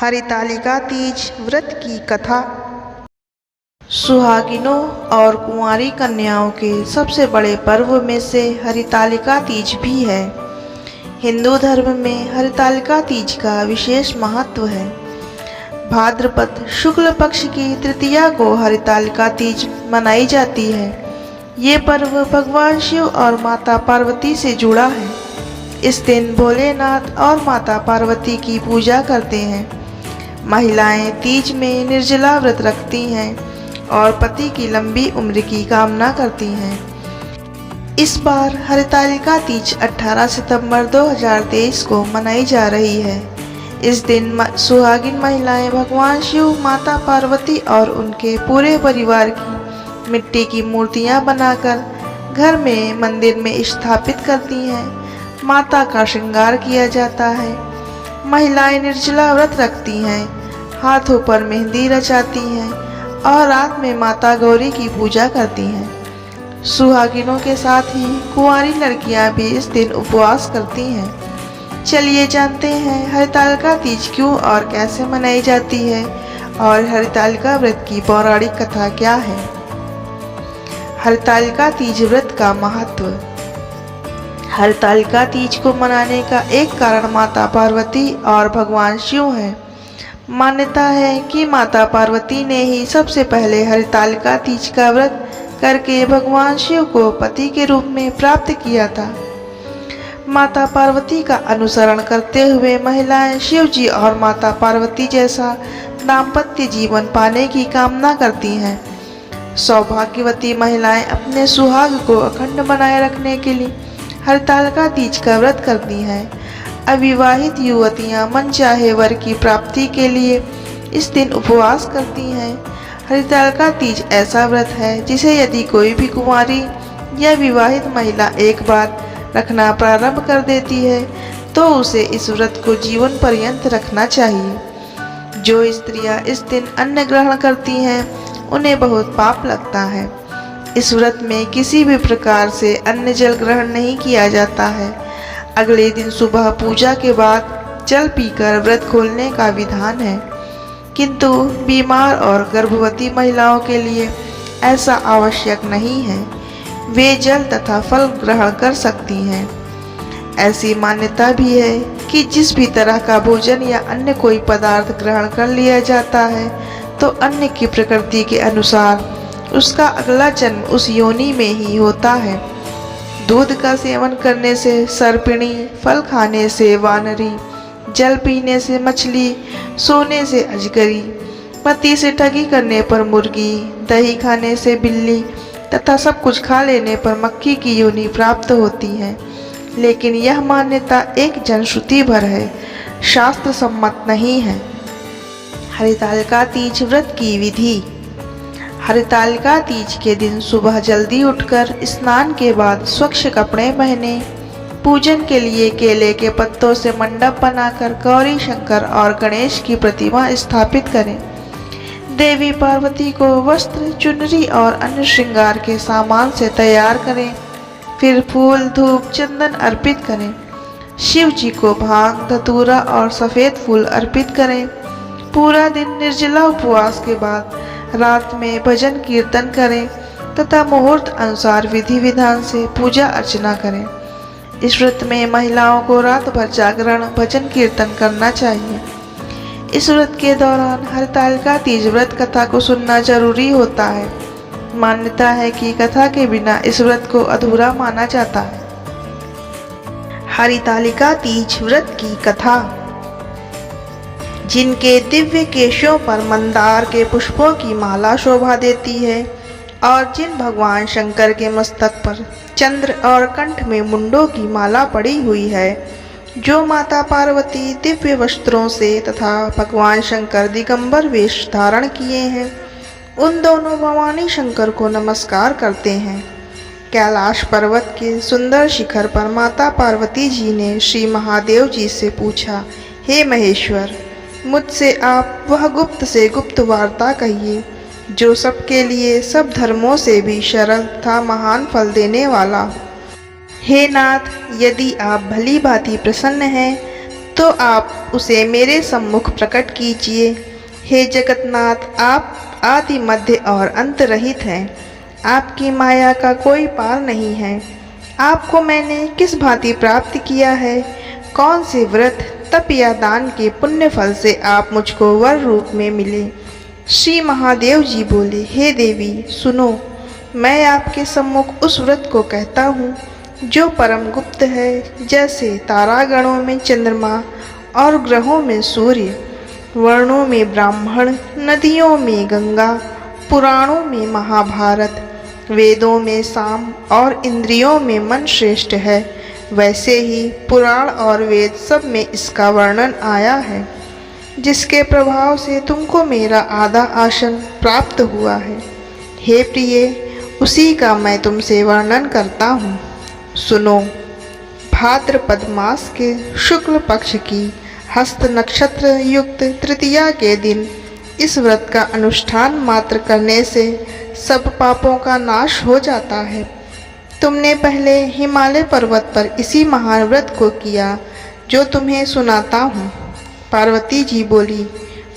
हरितालिका तीज व्रत की कथा। सुहागिनों और कुंवारी कन्याओं के सबसे बड़े पर्व में से हरितालिका तीज भी है। हिंदू धर्म में हरितालिका तीज का विशेष महत्व है। भाद्रपद शुक्ल पक्ष की तृतीया को हरितालिका तीज मनाई जाती है। ये पर्व भगवान शिव और माता पार्वती से जुड़ा है। इस दिन भोलेनाथ और माता पार्वती की पूजा करते हैं। महिलाएं तीज में निर्जला व्रत रखती हैं और पति की लंबी उम्र की कामना करती हैं। इस बार हरितालिका तीज 18 सितंबर 2023 को मनाई जा रही है। इस दिन सुहागिन महिलाएं भगवान शिव, माता पार्वती और उनके पूरे परिवार की मिट्टी की मूर्तियां बनाकर घर में मंदिर में स्थापित करती हैं। माता का श्रृंगार किया जाता है। महिलाएं निर्जला व्रत रखती हैं, हाथों पर मेहंदी रचाती हैं और रात में माता गौरी की पूजा करती हैं। सुहागिनों के साथ ही कुंवारी लड़कियां भी इस दिन उपवास करती हैं। चलिए जानते हैं हरितालिका तीज क्यों और कैसे मनाई जाती है और हरितालिका व्रत की पौराणिक कथा क्या है। हरितालिका तीज व्रत का महत्व। हरितालिका तीज को मनाने का एक कारण माता पार्वती और भगवान शिव है। मान्यता है कि माता पार्वती ने ही सबसे पहले हरितालिका तीज का व्रत करके भगवान शिव को पति के रूप में प्राप्त किया था। माता पार्वती का अनुसरण करते हुए महिलाएं शिव जी और माता पार्वती जैसा दाम्पत्य जीवन पाने की कामना करती हैं। सौभाग्यवती महिलाएं अपने सुहाग को अखंड बनाए रखने के लिए हरितालिका तीज का व्रत करती हैं। अविवाहित युवतियां मनचाहे वर की प्राप्ति के लिए इस दिन उपवास करती हैं। हरितालिका तीज ऐसा व्रत है जिसे यदि कोई भी कुंवारी या विवाहित महिला एक बार रखना प्रारंभ कर देती है तो उसे इस व्रत को जीवन पर्यंत रखना चाहिए। जो स्त्रियां इस दिन अन्न ग्रहण करती हैं उन्हें बहुत पाप लगता है। इस व्रत में किसी भी प्रकार से अन्न जल ग्रहण नहीं किया जाता है। अगले दिन सुबह पूजा के बाद जल पीकर व्रत खोलने का विधान है, किंतु बीमार और गर्भवती महिलाओं के लिए ऐसा आवश्यक नहीं है। वे जल तथा फल ग्रहण कर सकती हैं। ऐसी मान्यता भी है कि जिस भी तरह का भोजन या अन्य कोई पदार्थ ग्रहण कर लिया जाता है तो अन्न की प्रकृति के अनुसार उसका अगला जन्म उस योनि में ही होता है। दूध का सेवन करने से सर्पिणी, फल खाने से वानरी, जल पीने से मछली, सोने से अजगरी, पति से ठगी करने पर मुर्गी, दही खाने से बिल्ली तथा सब कुछ खा लेने पर मक्खी की योनि प्राप्त होती है। लेकिन यह मान्यता एक जनश्रुति भर है, शास्त्र सम्मत नहीं है। हरितालिका तीज व्रत की विधि। हरितालिका तीज के दिन सुबह जल्दी उठकर स्नान के बाद स्वच्छ कपड़े पहने, पूजन के लिए केले के पत्तों से मंडप बनाकर गौरी, शंकर और गणेश की प्रतिमा स्थापित करें। देवी पार्वती को वस्त्र, चुनरी और अन्य श्रृंगार के सामान से तैयार करें। फिर फूल, धूप, चंदन अर्पित करें। शिव जी को भांग, धतूरा और सफ़ेद फूल अर्पित करें। पूरा दिन निर्जला उपवास के बाद रात में भजन कीर्तन करें तथा मुहूर्त अनुसार विधि विधान से पूजा अर्चना करें। इस व्रत में महिलाओं को रात भर जागरण, भजन कीर्तन करना चाहिए। इस व्रत के दौरान हरितालिका तीज व्रत कथा को सुनना जरूरी होता है। मान्यता है कि कथा के बिना इस व्रत को अधूरा माना जाता है। हरितालिका तीज व्रत की कथा। जिनके दिव्य केशों पर मंदार के पुष्पों की माला शोभा देती है और जिन भगवान शंकर के मस्तक पर चंद्र और कंठ में मुंडों की माला पड़ी हुई है, जो माता पार्वती दिव्य वस्त्रों से तथा भगवान शंकर दिगंबर वेश धारण किए हैं, उन दोनों भवानी शंकर को नमस्कार करते हैं। कैलाश पर्वत के सुंदर शिखर पर माता पार्वती जी ने श्री महादेव जी से पूछा, हे महेश्वर, मुझसे आप वह गुप्त से गुप्त वार्ता कहिए जो सबके लिए सब धर्मों से भी सरल तथा महान फल देने वाला। हे नाथ, यदि आप भली भांति प्रसन्न हैं तो आप उसे मेरे सम्मुख प्रकट कीजिए। हे जगन्नाथ, आप आदि मध्य और अंत रहित हैं। आपकी माया का कोई पार नहीं है। आपको मैंने किस भांति प्राप्त किया है? कौन से व्रत, तप या दान के पुण्य फल से आप मुझको वर रूप में मिले? श्री महादेव जी बोले, हे देवी सुनो, मैं आपके सम्मुख उस व्रत को कहता हूँ जो परम गुप्त है। जैसे तारागणों में चंद्रमा और ग्रहों में सूर्य, वर्णों में ब्राह्मण, नदियों में गंगा, पुराणों में महाभारत, वेदों में साम और इंद्रियों में मन श्रेष्ठ है, वैसे ही पुराण और वेद सब में इसका वर्णन आया है। जिसके प्रभाव से तुमको मेरा आधा आसन प्राप्त हुआ है। हे प्रिय, उसी का मैं तुमसे वर्णन करता हूँ। सुनो, भाद्रपद मास के शुक्ल पक्ष की हस्त नक्षत्र युक्त तृतीया के दिन इस व्रत का अनुष्ठान मात्र करने से सब पापों का नाश हो जाता है। तुमने पहले हिमालय पर्वत पर इसी महान व्रत को किया जो तुम्हें सुनाता हूँ। पार्वती जी बोली,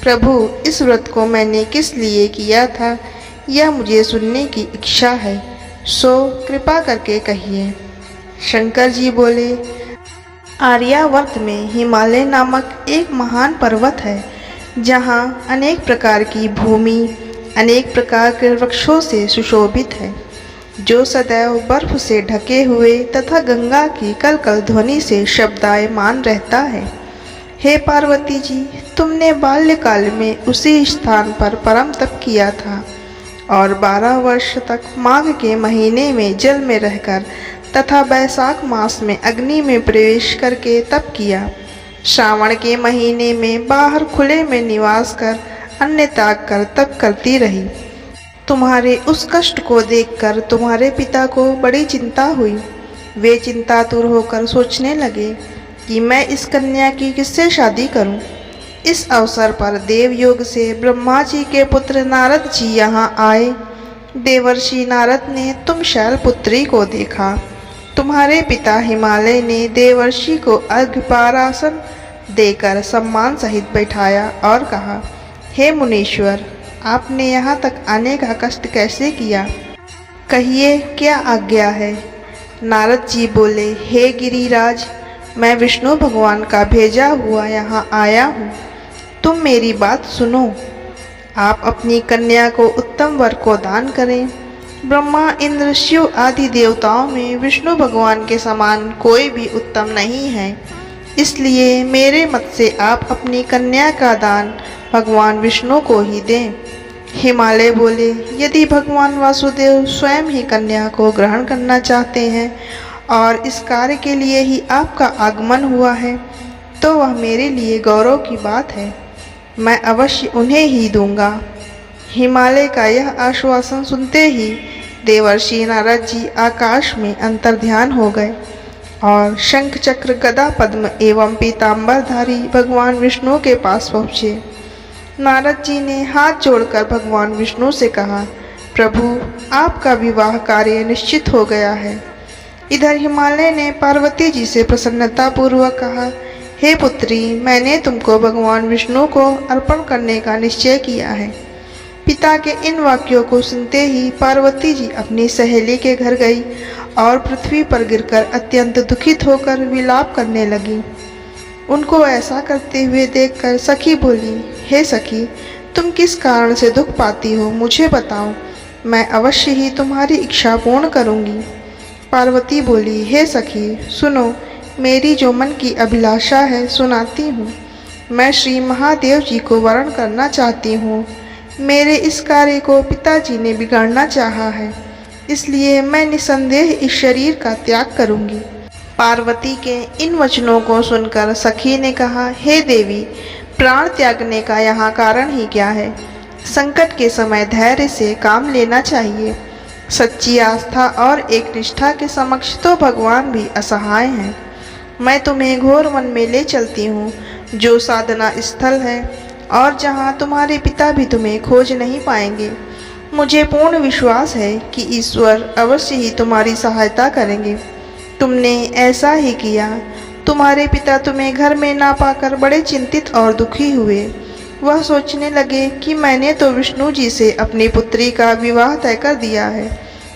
प्रभु, इस व्रत को मैंने किस लिए किया था यह मुझे सुनने की इच्छा है, सो कृपा करके कहिए। शंकर जी बोले, आर्यावर्त में हिमालय नामक एक महान पर्वत है, जहाँ अनेक प्रकार की भूमि अनेक प्रकार के वृक्षों से सुशोभित है, जो सदैव बर्फ से ढके हुए तथा गंगा की कलकल ध्वनि से शब्दायमान रहता है। हे पार्वती जी, तुमने बाल्यकाल में उसी स्थान पर परम तप किया था और 12 वर्ष तक माघ के महीने में जल में रहकर तथा बैसाख मास में अग्नि में प्रवेश करके तप किया। श्रावण के महीने में बाहर खुले में निवास कर अन्न त्याग कर तप करती रही। तुम्हारे उस कष्ट को देखकर तुम्हारे पिता को बड़ी चिंता हुई। वे चिंतातुर होकर सोचने लगे कि मैं इस कन्या की किससे शादी करूं। इस अवसर पर देवयोग से ब्रह्मा जी के पुत्र नारद जी यहाँ आए। देवर्षि नारद ने तुम शैलपुत्री को देखा। तुम्हारे पिता हिमालय ने देवर्षि को अर्घ्यपारासन देकर सम्मान सहित बैठाया और कहा, हे मुनीश्वर, आपने यहाँ तक आने का कष्ट कैसे किया? कहिए, क्या आज्ञा है? नारद जी बोले, हे गिरिराज, मैं विष्णु भगवान का भेजा हुआ यहाँ आया हूँ। तुम मेरी बात सुनो। आप अपनी कन्या को उत्तम वर को दान करें। ब्रह्मा, इंद्र, शिव आदि देवताओं में विष्णु भगवान के समान कोई भी उत्तम नहीं है। इसलिए मेरे मत से आप अपनी कन्या का दान भगवान विष्णु को ही दें। हिमालय बोले, यदि भगवान वासुदेव स्वयं ही कन्या को ग्रहण करना चाहते हैं और इस कार्य के लिए ही आपका आगमन हुआ है, तो वह मेरे लिए गौरव की बात है। मैं अवश्य उन्हें ही दूंगा। हिमालय का यह आश्वासन सुनते ही देवर्षि नारद जी आकाश में अंतर्ध्यान हो गए और शंख चक्र गदा पद्म एवं पीताम्बरधारी भगवान विष्णु के पास पहुँचे। नारद जी ने हाथ जोड़कर भगवान विष्णु से कहा, प्रभु, आपका विवाह कार्य निश्चित हो गया है। इधर हिमालय ने पार्वती जी से प्रसन्नतापूर्वक कहा, हे पुत्री, मैंने तुमको भगवान विष्णु को अर्पण करने का निश्चय किया है। पिता के इन वाक्यों को सुनते ही पार्वती जी अपनी सहेली के घर गई और पृथ्वी पर गिरकर अत्यंत दुखित होकर विलाप करने लगी। उनको ऐसा करते हुए देखकर सखी बोली, हे सखी, तुम किस कारण से दुख पाती हो, मुझे बताओ, मैं अवश्य ही तुम्हारी इच्छा पूर्ण करूँगी। पार्वती बोली, हे सखी, सुनो, मेरी जो मन की अभिलाषा है सुनाती हूँ। मैं श्री महादेव जी को वरण करना चाहती हूँ। मेरे इस कार्य को पिताजी ने बिगाड़ना चाहा है, इसलिए मैं निसंदेह इस शरीर का त्याग करूँगी। पार्वती के इन वचनों को सुनकर सखी ने कहा, हे देवी, प्राण त्यागने का यहाँ कारण ही क्या है? संकट के समय धैर्य से काम लेना चाहिए। सच्ची आस्था और एक निष्ठा के समक्ष तो भगवान भी असहाय हैं। मैं तुम्हें घोर वन में ले चलती हूँ, जो साधना स्थल है और जहाँ तुम्हारे पिता भी तुम्हें खोज नहीं पाएंगे। मुझे पूर्ण विश्वास है कि ईश्वर अवश्य ही तुम्हारी सहायता करेंगे। तुमने ऐसा ही किया तुम्हारे पिता तुम्हें घर में ना पाकर बड़े चिंतित और दुखी हुए। वह सोचने लगे कि मैंने तो विष्णु जी से अपनी पुत्री का विवाह तय कर दिया है,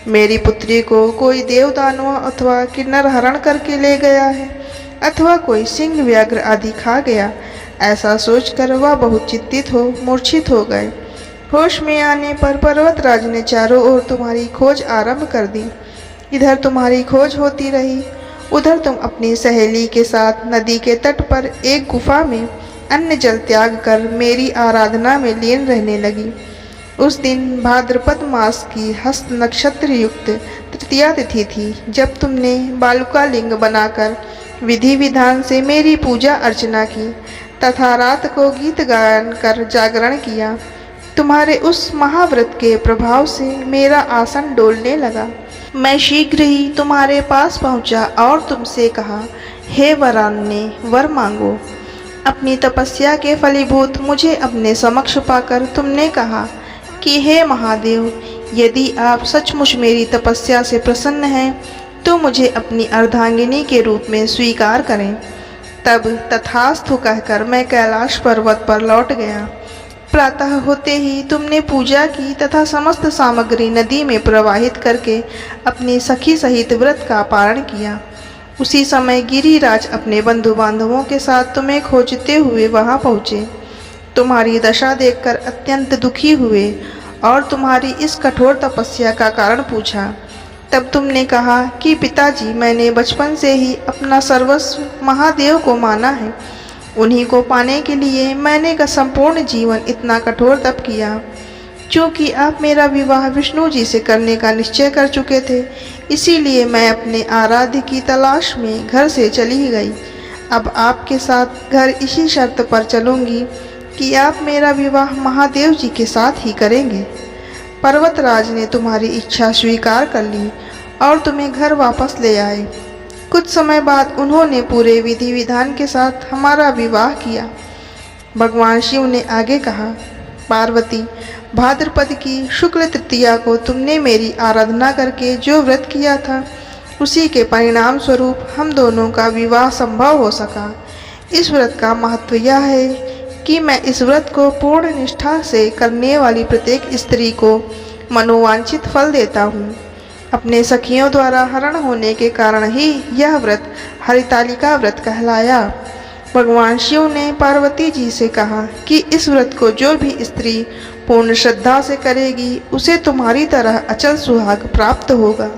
मेरी पुत्री को कोई देव दानव अथवा किन्नर हरण करके ले गया है, अथवा कोई सिंह व्याघ्र आदि खा गया। ऐसा सोचकर वह बहुत चिंतित हो मूर्छित हो गए। होश में आने पर पर्वतराज ने चारों ओर तुम्हारी खोज आरंभ कर दी। इधर तुम्हारी खोज होती रही, उधर तुम अपनी सहेली के साथ नदी के तट पर एक गुफा में अन्न जल त्याग कर मेरी आराधना में लीन रहने लगी। उस दिन भाद्रपद मास की हस्त नक्षत्र युक्त तृतीया तिथि थी, जब तुमने बालुका लिंग बनाकर विधि विधान से मेरी पूजा अर्चना की तथा रात को गीत गायन कर जागरण किया। तुम्हारे उस महाव्रत के प्रभाव से मेरा आसन डोलने लगा। मैं शीघ्र ही तुम्हारे पास पहुंचा और तुमसे कहा, हे वरान्ने, वर मांगो। अपनी तपस्या के फलीभूत मुझे अपने समक्ष पाकर तुमने कहा कि हे महादेव, यदि आप सचमुच मेरी तपस्या से प्रसन्न हैं तो मुझे अपनी अर्धांगिनी के रूप में स्वीकार करें। तब तथास्तु कहकर मैं कैलाश पर्वत पर लौट गया। प्रातः होते ही तुमने पूजा की तथा समस्त सामग्री नदी में प्रवाहित करके अपनी सखी सहित व्रत का पारण किया। उसी समय गिरिराज अपने बंधु बांधवों के साथ तुम्हें खोजते हुए वहां पहुँचे। तुम्हारी दशा देखकर अत्यंत दुखी हुए और तुम्हारी इस कठोर तपस्या का कारण पूछा। तब तुमने कहा कि पिताजी, मैंने बचपन से ही अपना सर्वस्व महादेव को माना है। उन्हीं को पाने के लिए मैंने का संपूर्ण जीवन इतना कठोर तप किया। चूँकि आप मेरा विवाह विष्णु जी से करने का निश्चय कर चुके थे, इसीलिए मैं अपने आराध्य की तलाश में घर से चली गई। अब आपके साथ घर इसी शर्त पर चलूँगी कि आप मेरा विवाह महादेव जी के साथ ही करेंगे। पर्वतराज ने तुम्हारी इच्छा स्वीकार कर ली और तुम्हें घर वापस ले आए। कुछ समय बाद उन्होंने पूरे विधि विधान के साथ हमारा विवाह किया। भगवान शिव ने आगे कहा, पार्वती, भाद्रपद की शुक्ल तृतीया को तुमने मेरी आराधना करके जो व्रत किया था, उसी के परिणाम स्वरूप हम दोनों का विवाह संभव हो सका। इस व्रत का महत्व यह है कि मैं इस व्रत को पूर्ण निष्ठा से करने वाली प्रत्येक स्त्री को मनोवांछित फल देता हूँ। अपने सखियों द्वारा हरण होने के कारण ही यह व्रत हरितालिका व्रत कहलाया। भगवान शिव ने पार्वती जी से कहा कि इस व्रत को जो भी स्त्री पूर्ण श्रद्धा से करेगी, उसे तुम्हारी तरह अचल सुहाग प्राप्त होगा।